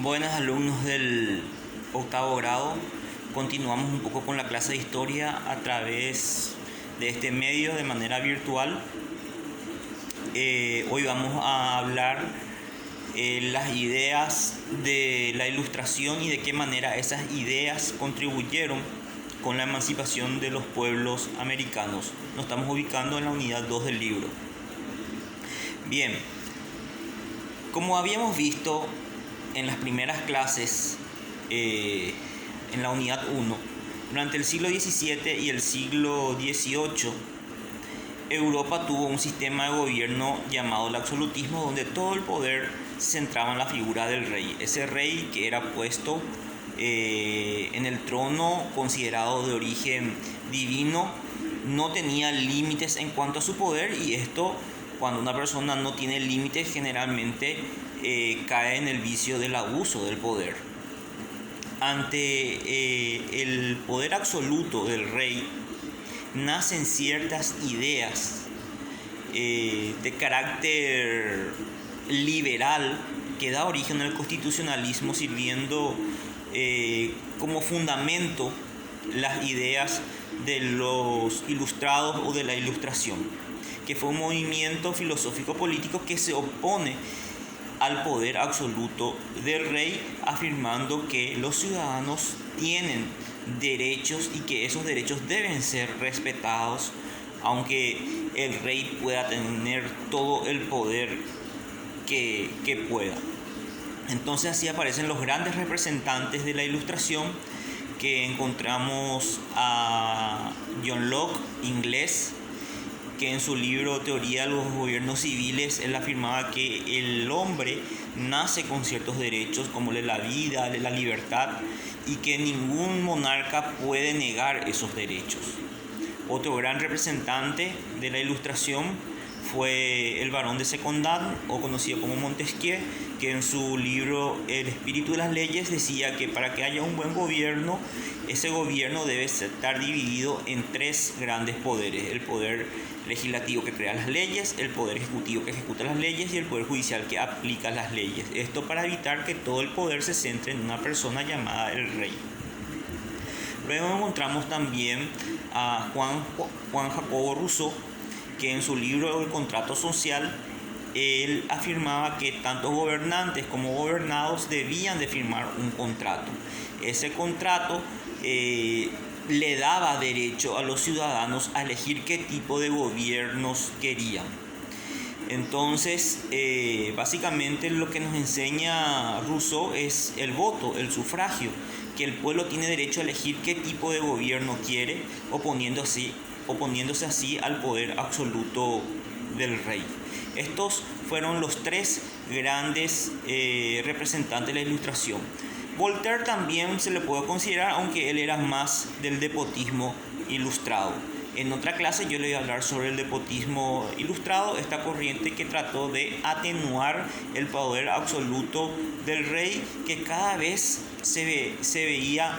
Buenas alumnos del octavo grado, continuamos un poco con la clase de historia a través de este medio de manera virtual. Hoy vamos a hablar las ideas de la Ilustración y de qué manera esas ideas contribuyeron con la emancipación de los pueblos americanos. Nos estamos ubicando en la unidad 2 del libro. Bien, como habíamos visto en las primeras clases, en la unidad 1, durante el siglo XVII y el siglo XVIII, Europa tuvo un sistema de gobierno llamado el absolutismo, donde todo el poder se centraba en la figura del rey. Ese rey que era puesto en el trono, considerado de origen divino, no tenía límites en cuanto a su poder, y esto, cuando una persona no tiene límites, generalmente cae en el vicio del abuso del poder. Ante el poder absoluto del rey, nacen ciertas ideas de carácter liberal que da origen al constitucionalismo, sirviendo como fundamento las ideas de los ilustrados o de la Ilustración, que fue un movimiento filosófico político que se opone al poder absoluto del rey, afirmando que los ciudadanos tienen derechos y que esos derechos deben ser respetados, aunque el rey pueda tener todo el poder que pueda. Entonces así aparecen los grandes representantes de la Ilustración, que encontramos a John Locke, inglés, que en su libro Teoría de los Gobiernos Civiles, él afirmaba que el hombre nace con ciertos derechos, como la vida, la libertad, y que ningún monarca puede negar esos derechos. Otro gran representante de la Ilustración fue el barón de Secondat, o conocido como Montesquieu, que en su libro El espíritu de las leyes decía que para que haya un buen gobierno, ese gobierno debe estar dividido en tres grandes poderes: el poder legislativo, que crea las leyes; el poder ejecutivo, que ejecuta las leyes; y el poder judicial, que aplica las leyes. Esto para evitar que todo el poder se centre en una persona llamada el rey. Luego encontramos también a Juan Jacobo Rousseau, que en su libro El contrato social, él afirmaba que tanto gobernantes como gobernados debían de firmar un contrato. Ese contrato le daba derecho a los ciudadanos a elegir qué tipo de gobiernos querían. Entonces, básicamente lo que nos enseña Rousseau es el voto, el sufragio, que el pueblo tiene derecho a elegir qué tipo de gobierno quiere, oponiéndose así al poder absoluto del rey. Estos fueron los tres grandes representantes de la Ilustración. Voltaire también se le puede considerar, aunque él era más del despotismo ilustrado. En otra clase yo le voy a hablar sobre el despotismo ilustrado, esta corriente que trató de atenuar el poder absoluto del rey, que cada vez se veía,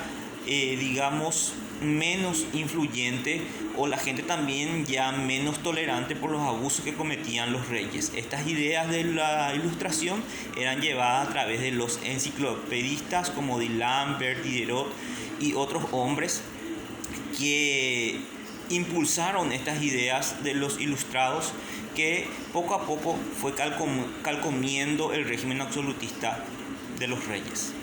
menos influyente, o la gente también ya menos tolerante por los abusos que cometían los reyes. Estas ideas de la Ilustración eran llevadas a través de los enciclopedistas como D'Alembert, Diderot y otros hombres que impulsaron estas ideas de los ilustrados, que poco a poco fue calcomiendo el régimen absolutista de los reyes.